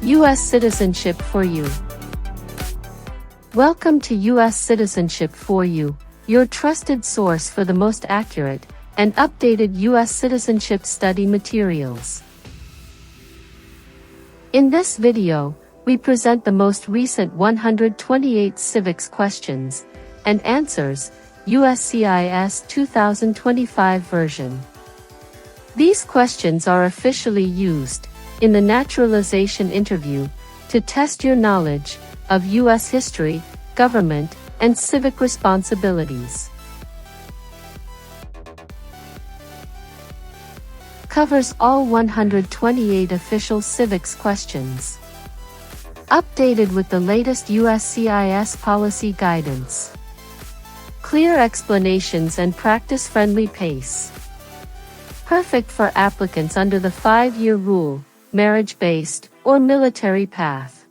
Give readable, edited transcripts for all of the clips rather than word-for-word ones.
U.S. Citizenship for You. Welcome to U.S. Citizenship for You, your trusted source for the most accurate and updated U.S. citizenship study materials. In this video, we present the most recent 128 civics questions and answers, USCIS 2025 version. These questions are officially used in the naturalization interview to test your knowledge of U.S. history, government, and civic responsibilities. Covers all 128 official civics questions. Updated with the latest USCIS policy guidance. Clear explanations and practice-friendly pace. Perfect for applicants under the 5-year rule, marriage-based, or military path.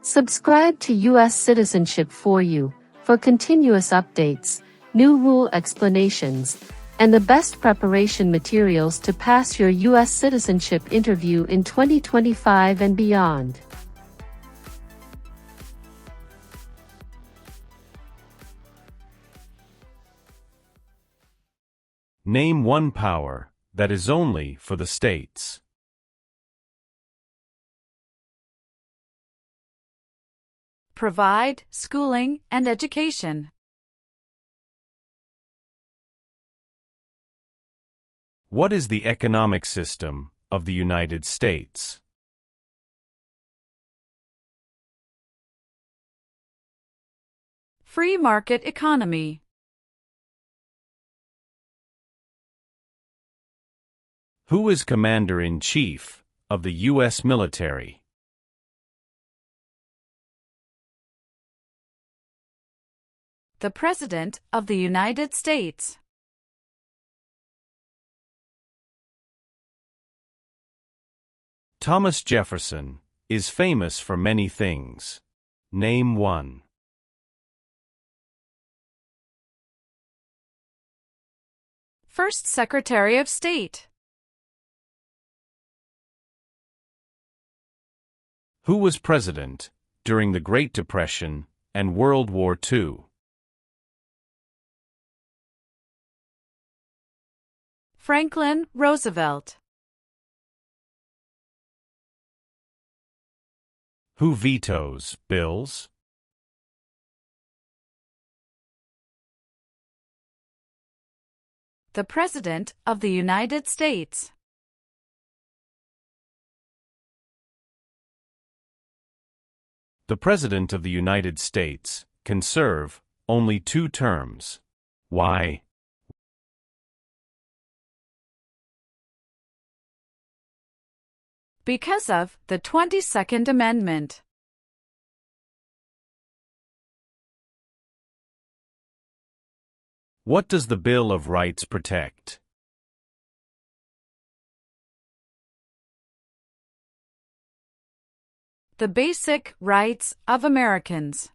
Subscribe to U.S. Citizenship for You for continuous updates, new rule explanations, and the best preparation materials to pass your U.S. citizenship interview in 2025 and beyond. Name one power that is only for the states. Provide schooling and education. What is the economic system of the United States? Free market economy. Who is Commander-in-Chief of the U.S. military? The President of the United States. Thomas Jefferson is famous for many things. Name one. First Secretary of State. Who was president during the Great Depression and World War II? Franklin Roosevelt. Who vetoes bills? The President of the United States. The President of the United States can serve only 2 terms. Why? Because of the 22nd Amendment. What does the Bill of Rights protect? The basic rights of Americans.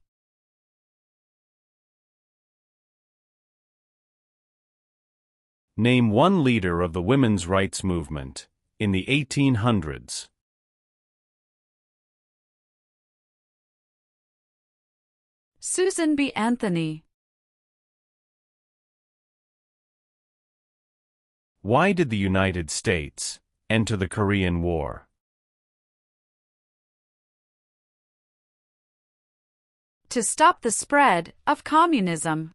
Name one leader of the women's rights movement in the 1800s. Susan B. Anthony. Why did the United States enter the Korean War? To stop the spread of communism.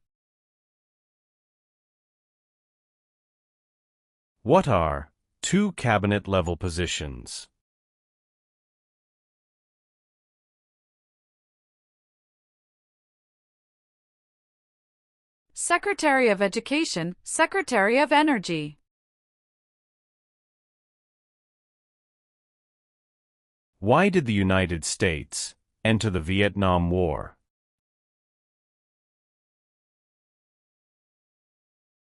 What are 2 cabinet-level positions? Secretary of Education, Secretary of Energy. Why did the United States enter the Vietnam War?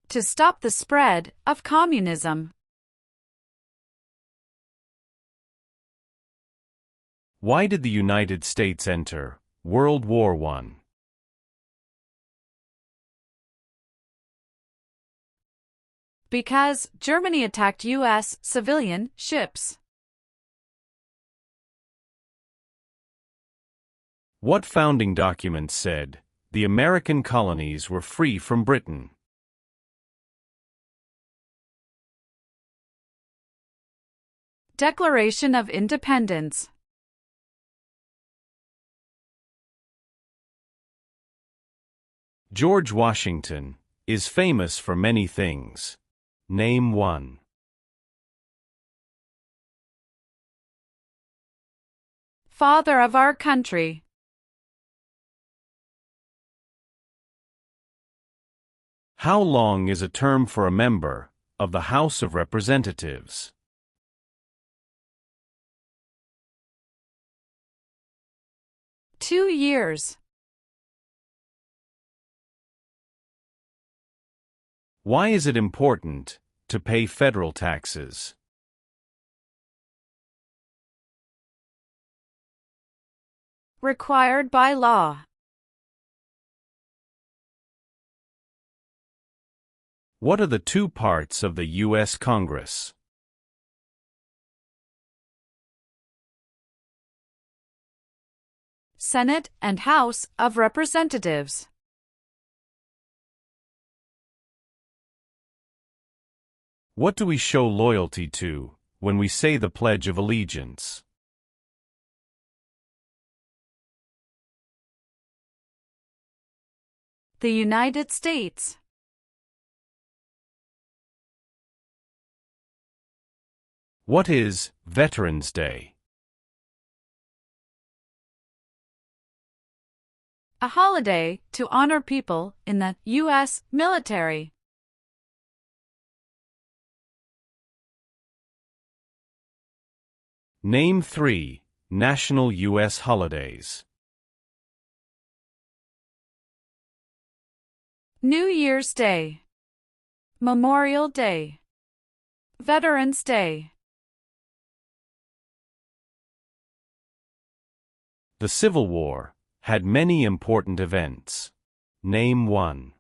To stop the spread of communism. Why did the United States enter World War I? Because Germany attacked U.S. civilian ships. What founding document said the American colonies were free from Britain? Declaration of Independence. George Washington is famous for many things. Name one. Father of our country. How long is a term for a member of the House of Representatives? Two years. Why is it important to pay federal taxes? Required by law. What are the two parts of the U.S. Congress? Senate and House of Representatives. What do we show loyalty to when we say the Pledge of Allegiance? The United States. What is Veterans Day? A holiday to honor people in the U.S. military. Name three national U.S. holidays. New Year's Day. Memorial Day. Veterans Day. The Civil War had many important events. Name one.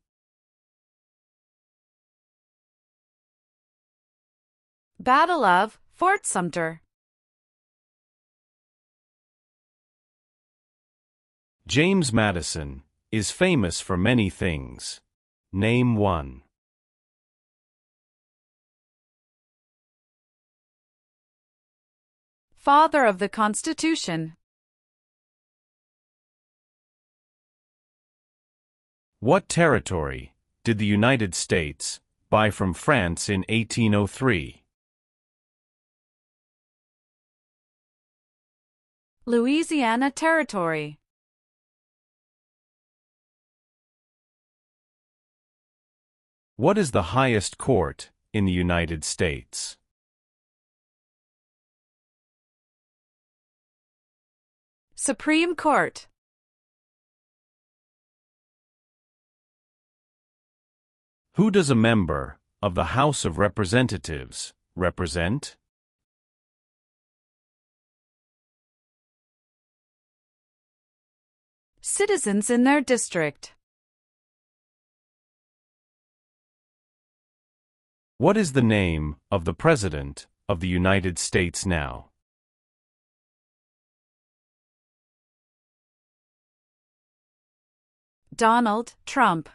Battle of Fort Sumter. James Madison is famous for many things. Name one. Father of the Constitution. What territory did the United States buy from France in 1803? Louisiana Territory. What is the highest court in the United States? Supreme Court. Who does a member of the House of Representatives represent? Citizens in their district. What is the name of the President of the United States now? Donald Trump.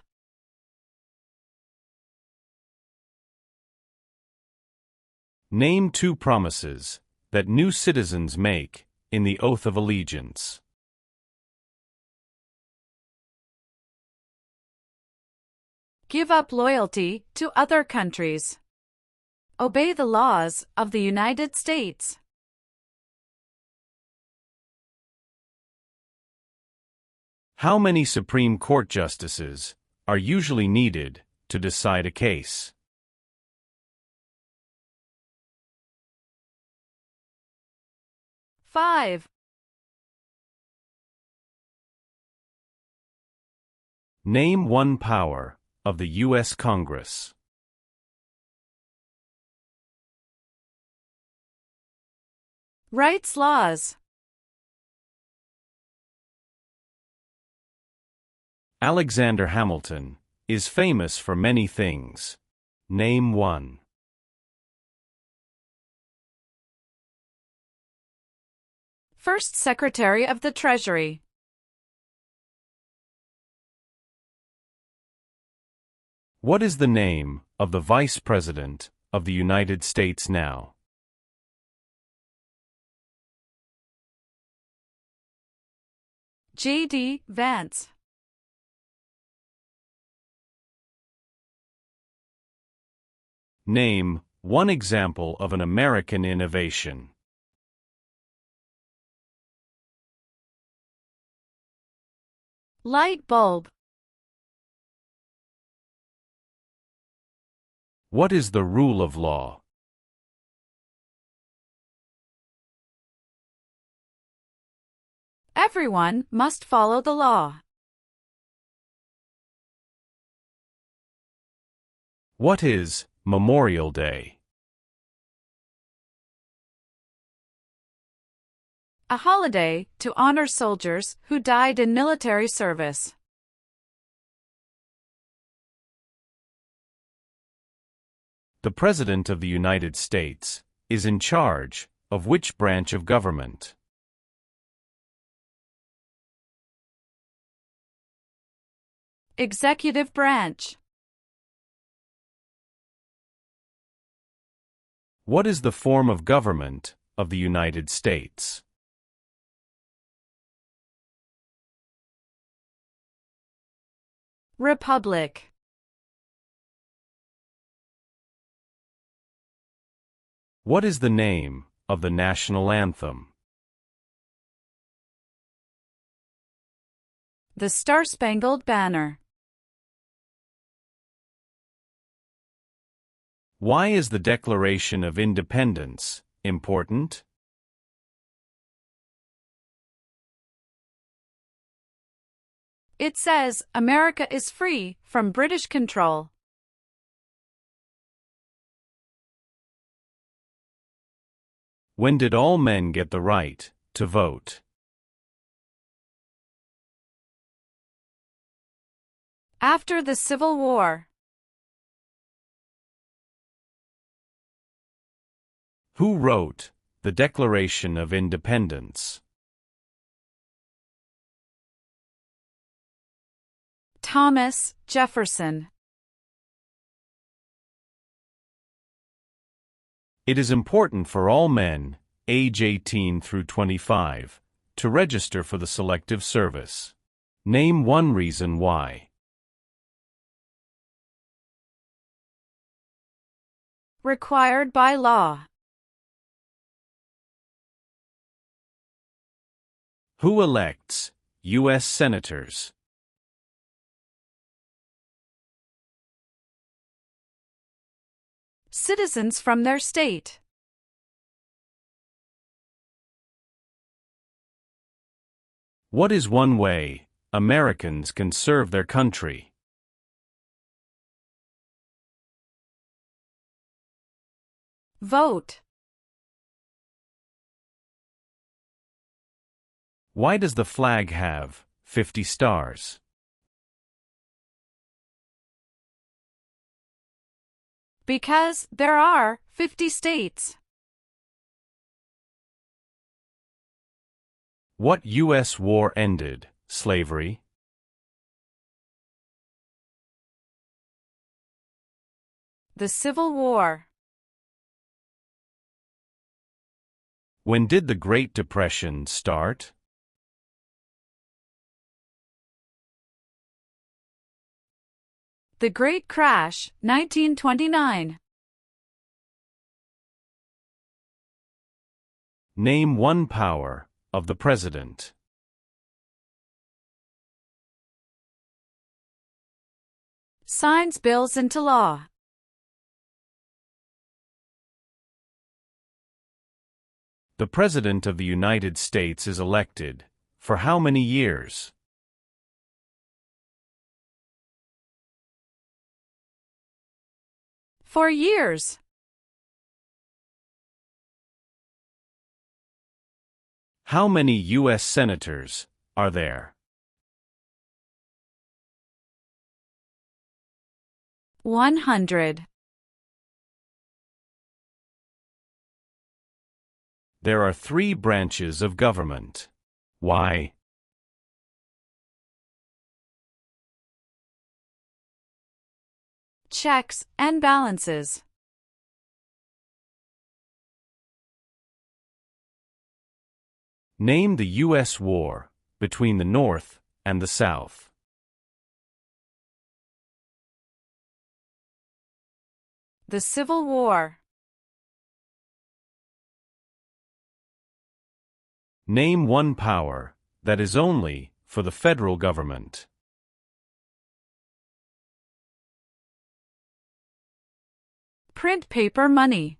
Name two promises that new citizens make in the oath of allegiance. Give up loyalty to other countries. Obey the laws of the United States. How many Supreme Court justices are usually needed to decide a case? Five. Name one power of the U.S. Congress. Rights laws. Alexander Hamilton is famous for many things. Name one. First Secretary of the Treasury. What is the name of the Vice President of the United States now? J.D. Vance. Name one example of an American innovation. Light bulb. What is the rule of law? Everyone must follow the law. What is Memorial Day? A holiday to honor soldiers who died in military service. The President of the United States is in charge of which branch of government? Executive branch. What is the form of government of the United States? Republic. What is the name of the national anthem? The Star-Spangled Banner. Why is the Declaration of Independence important? It says America is free from British control. When did all men get the right to vote? After the Civil War. Who wrote the Declaration of Independence? Thomas Jefferson. It is important for all men, age 18 through 25, to register for the Selective Service. Name one reason why. Required by law. Who elects U.S. senators? Citizens from their state. What is one way Americans can serve their country? Vote. Why does the flag have 50 stars? Because there are 50 states. What U.S. war ended slavery? The Civil War. When did the Great Depression start? The Great Crash, 1929. Name one power of the President. Signs bills into law. The President of the United States is elected for how many years? For years. How many U.S. senators are there? 100. There are three branches of government. Why? Checks and balances. Name the U.S. war between the North and the South. The Civil War. Name one power that is only for the federal government. Print paper money.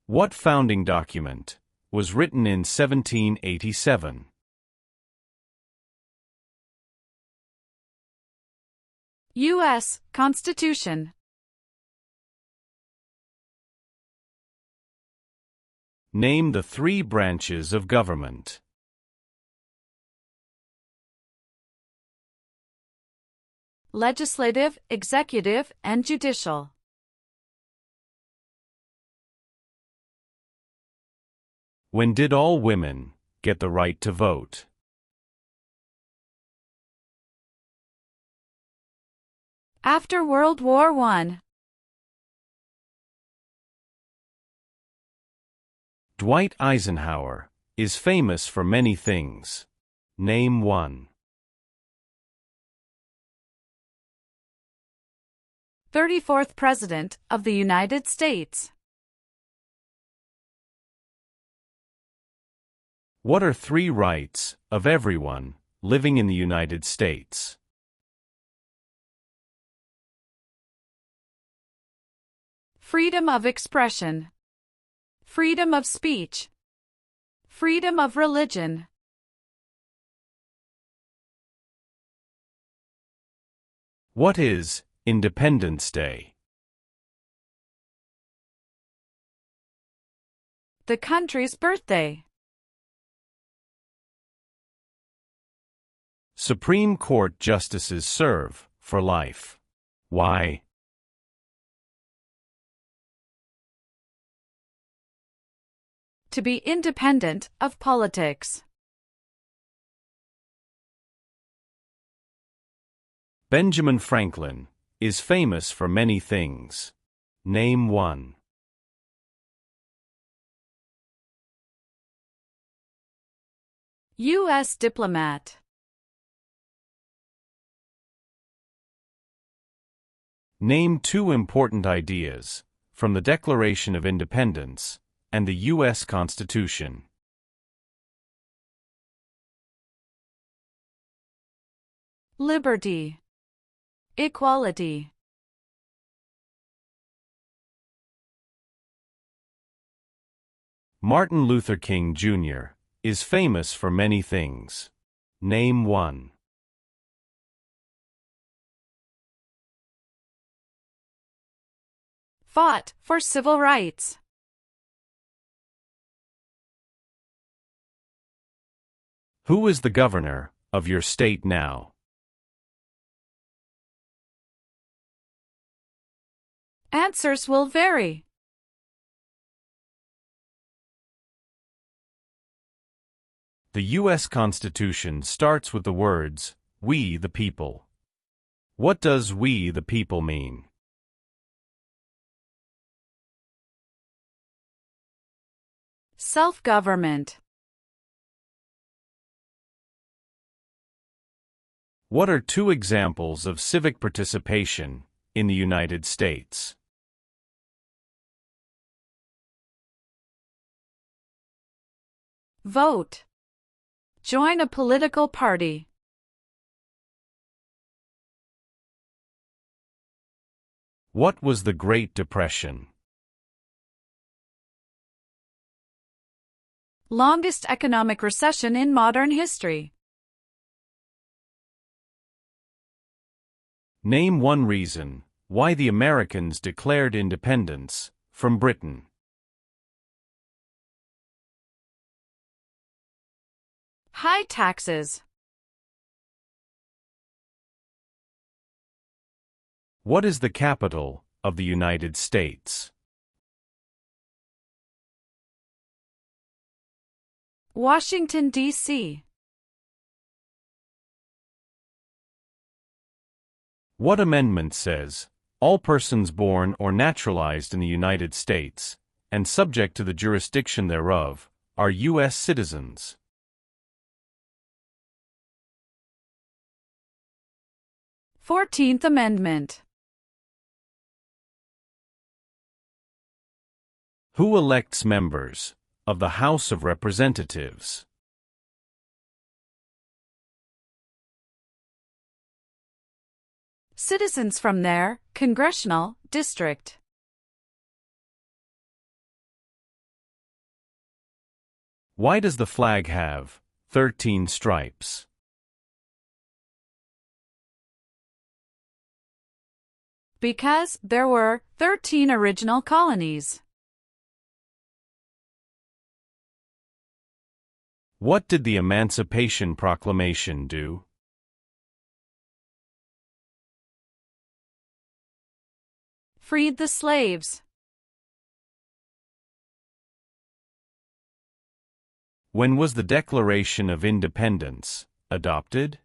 What founding document was written in 1787? U.S. Constitution. Name the three branches of government. Legislative, executive, and judicial. When did all women get the right to vote? After World War I. Dwight Eisenhower is famous for many things. Name one. 34th President of the United States. What are three rights of everyone living in the United States? Freedom of expression. Freedom of speech. Freedom of religion. What is Independence Day? The country's birthday. Supreme Court justices serve for life. Why? To be independent of politics. Benjamin Franklin is famous for many things. Name one. U.S. diplomat. Name two important ideas from the Declaration of Independence and the U.S. Constitution. Liberty. Equality. Martin Luther King Jr. is famous for many things. Name one. Fought for civil rights. Who is the governor of your state now? Answers will vary. The U.S. Constitution starts with the words, "We the people." What does "we the people" mean? Self-government. What are two examples of civic participation in the United States? Vote. Join a political party. What was the Great Depression? Longest economic recession in modern history. Name one reason why the Americans declared independence from Britain. High taxes. What is the capital of the United States? Washington, D.C. What amendment says, all persons born or naturalized in the United States, and subject to the jurisdiction thereof, are U.S. citizens? 14th Amendment. Who elects members of the House of Representatives? Citizens from their congressional district. Why does the flag have 13 stripes? Because there were 13 original colonies. What did the Emancipation Proclamation do? Freed the slaves. When was the Declaration of Independence adopted?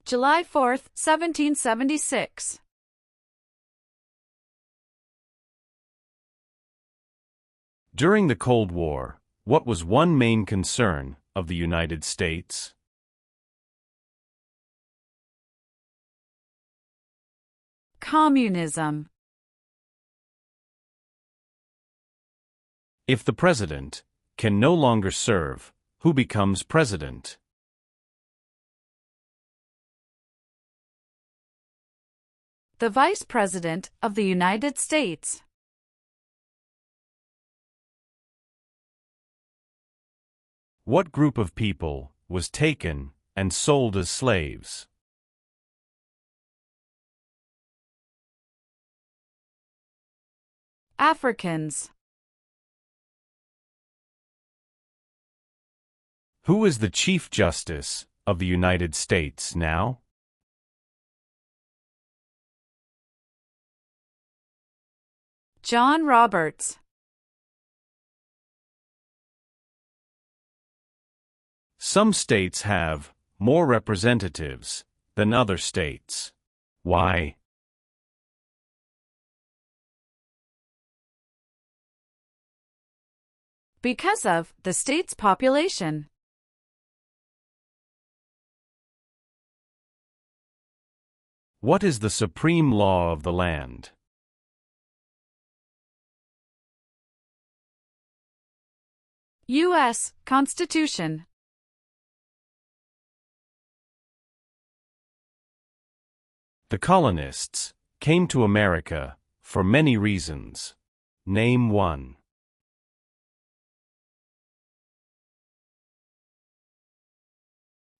July 4, 1776. During the Cold War, what was one main concern of the United States? Communism. If the president can no longer serve, who becomes president? The Vice President of the United States. What group of people was taken and sold as slaves? Africans. Who is the Chief Justice of the United States now? John Roberts. Some states have more representatives than other states. Why? Because of the state's population. What is the supreme law of the land? U.S. Constitution. The colonists came to America for many reasons. Name one.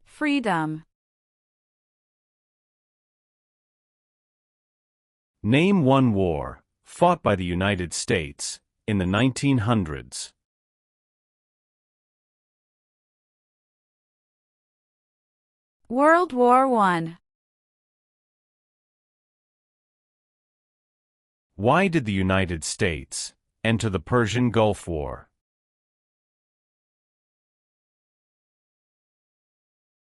Freedom. Name one war fought by the United States in the 1900s. World War I. Why did the United States enter the Persian Gulf War?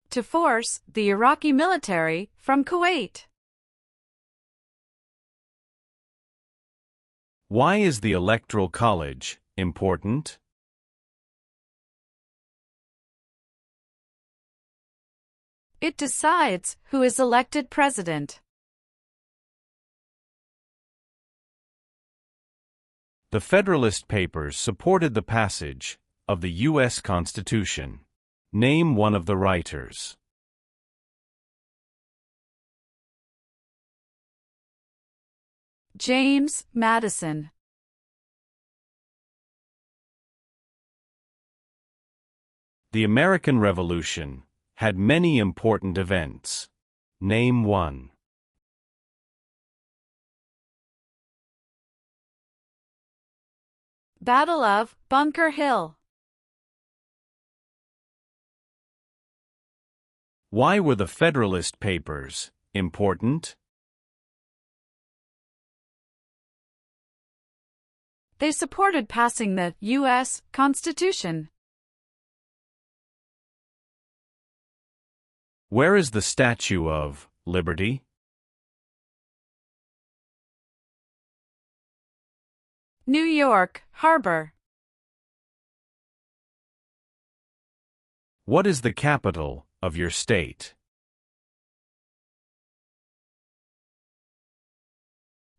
To force the Iraqi military from Kuwait. Why is the Electoral College important? It decides who is elected president. The Federalist Papers supported the passage of the U.S. Constitution. Name one of the writers. James Madison. The American Revolution had many important events. Name one. Battle of Bunker Hill. Why were the Federalist Papers important? They supported passing the U.S. Constitution. Where is the Statue of Liberty? New York Harbor. What is the capital of your state?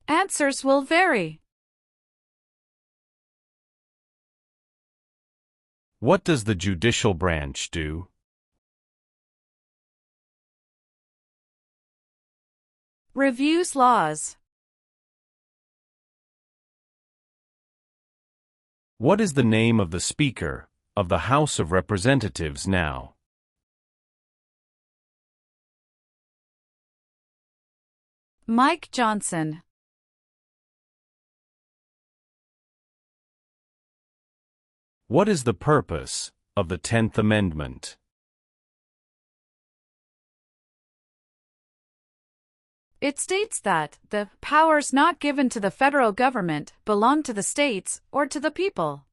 Answers will vary. What does the judicial branch do? Reviews laws. What is the name of the Speaker of the House of Representatives now? Mike Johnson. What is the purpose of the 10th Amendment? It states that the powers not given to the federal government belong to the states or to the people.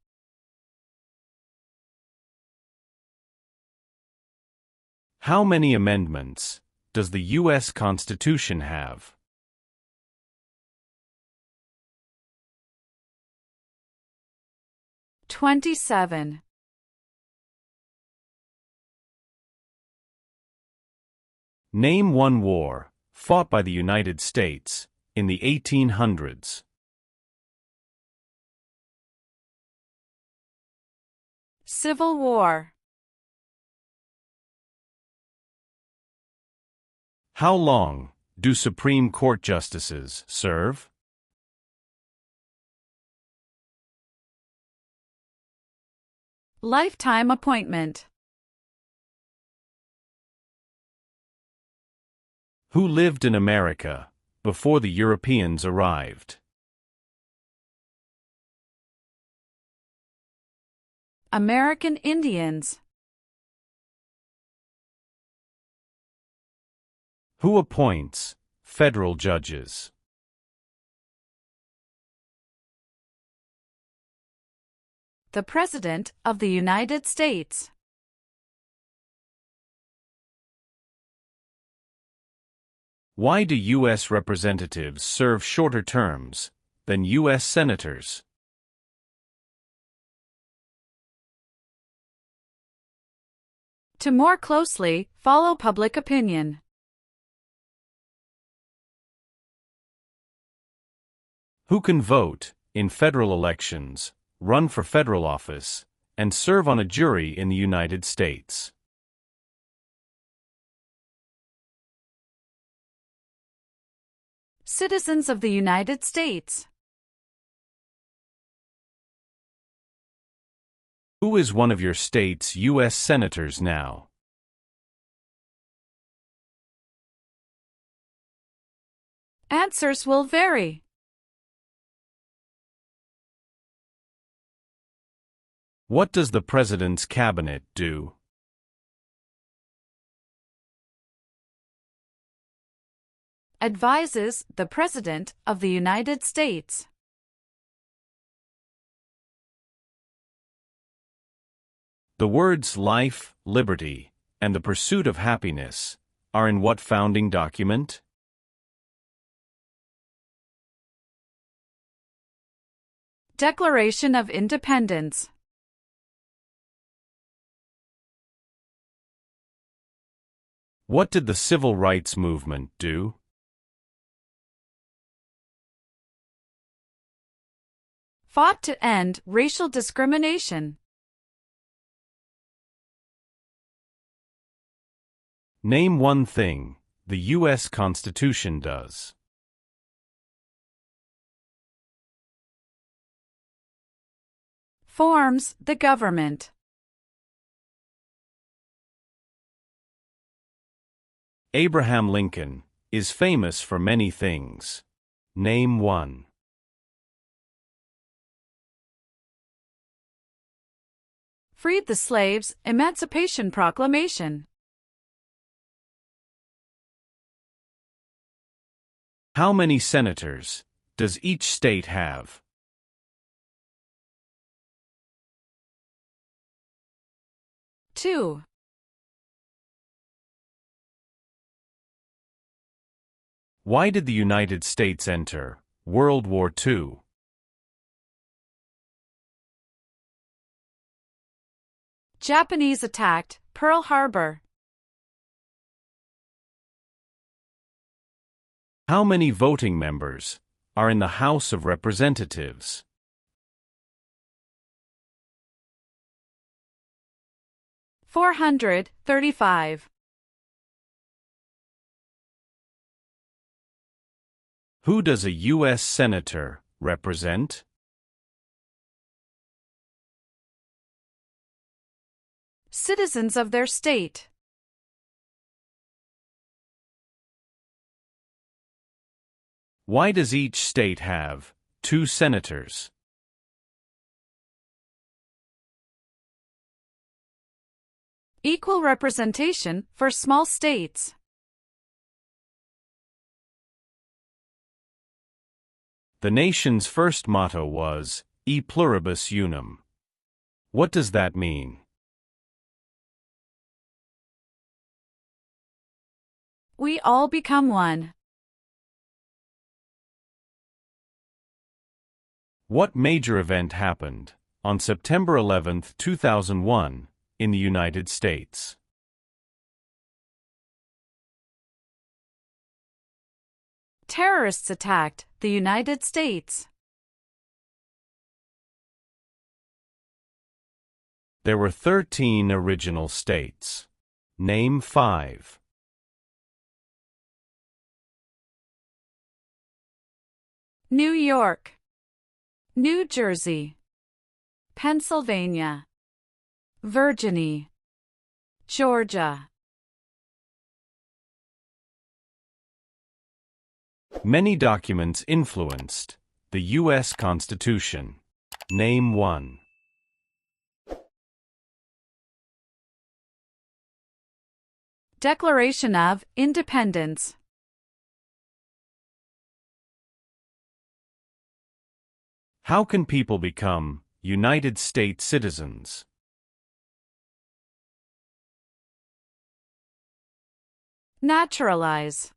How many amendments does the U.S. Constitution have? "27. Name one war fought by the United States in the 1800s. Civil War. How long do Supreme Court justices serve? Lifetime appointment. Who lived in America before the Europeans arrived? American Indians. Who appoints federal judges? The President of the United States. Why do U.S. representatives serve shorter terms than U.S. senators? To more closely follow public opinion. Who can vote in federal elections, run for federal office, and serve on a jury in the United States? Citizens of the United States. Who is one of your state's U.S. senators now? Answers will vary. What does the President's cabinet do? Advises the President of the United States. The words life, liberty, and the pursuit of happiness are in what founding document? Declaration of Independence. What did the Civil Rights Movement do? Fought to end racial discrimination. Name one thing the U.S. Constitution does. Forms the government. Abraham Lincoln is famous for many things. Name one. Freed the slaves. Emancipation Proclamation. How many senators does each state have? Two. Why did the United States enter World War II? Japanese attacked Pearl Harbor. How many voting members are in the House of Representatives? 435. Who does a U.S. Senator represent? Citizens of their state. Why does each state have 2 senators? Equal representation for small states. The nation's first motto was, E pluribus unum. What does that mean? We all become one. What major event happened on September 11, 2001, in the United States? Terrorists attacked the United States. There were 13 original states. Name 5. New York, New Jersey, Pennsylvania, Virginia, Georgia. Many documents influenced the U.S. Constitution. Name 1. Declaration of Independence. How can people become United States citizens? Naturalize.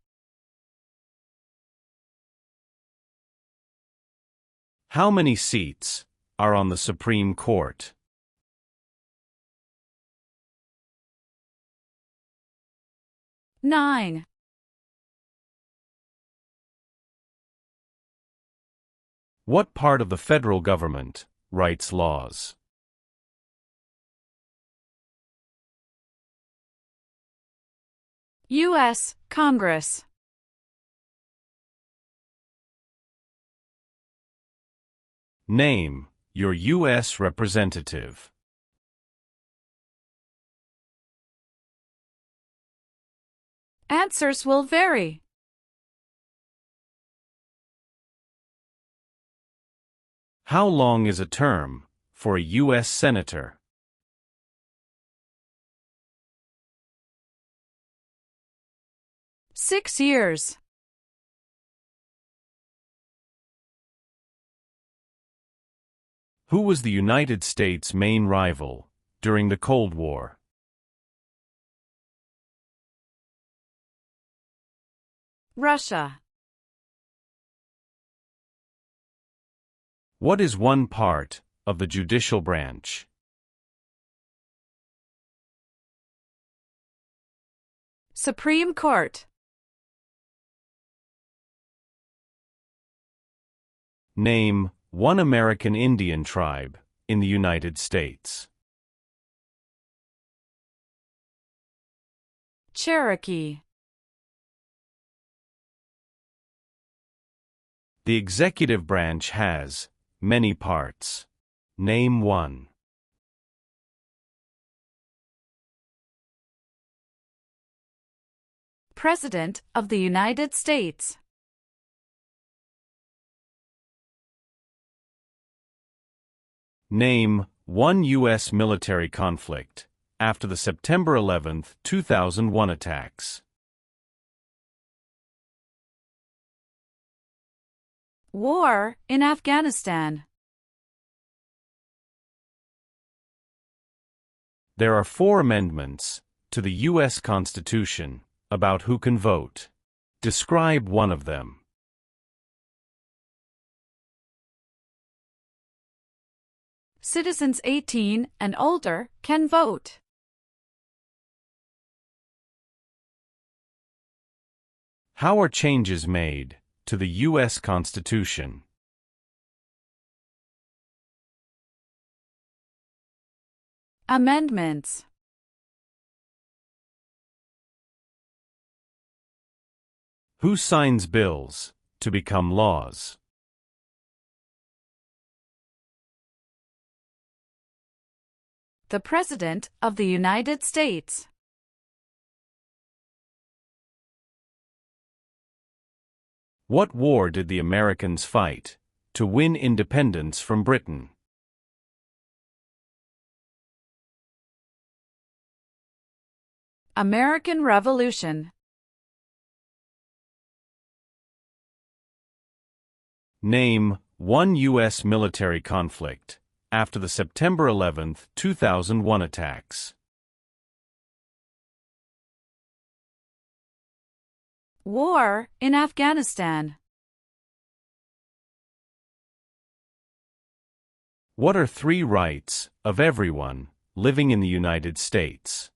How many seats are on the Supreme Court? Nine. What part of the federal government writes laws? U.S. Congress. Name your U.S. representative. Answers will vary. How long is a term for a U.S. Senator? Six years. Who was the United States' main rival during the Cold War? Russia. What is one part of the judicial branch? Supreme Court. Name one American Indian tribe in the United States. Cherokee. The executive branch has many parts. Name one. President of the United States. Name one U.S. military conflict after the September 11, 2001 attacks. War in Afghanistan. There are 4 amendments to the U.S. Constitution about who can vote. Describe one of them. Citizens 18 and older can vote. How are changes made to the U.S. Constitution? Amendments. Who signs bills to become laws? The President of the United States. What war did the Americans fight to win independence from Britain? American Revolution. Name one U.S. military conflict after the September 11, 2001 attacks. War in Afghanistan. What are 3 rights of everyone living in the United States?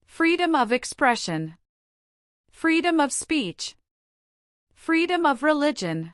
Freedom of expression. Freedom of speech. Freedom of religion.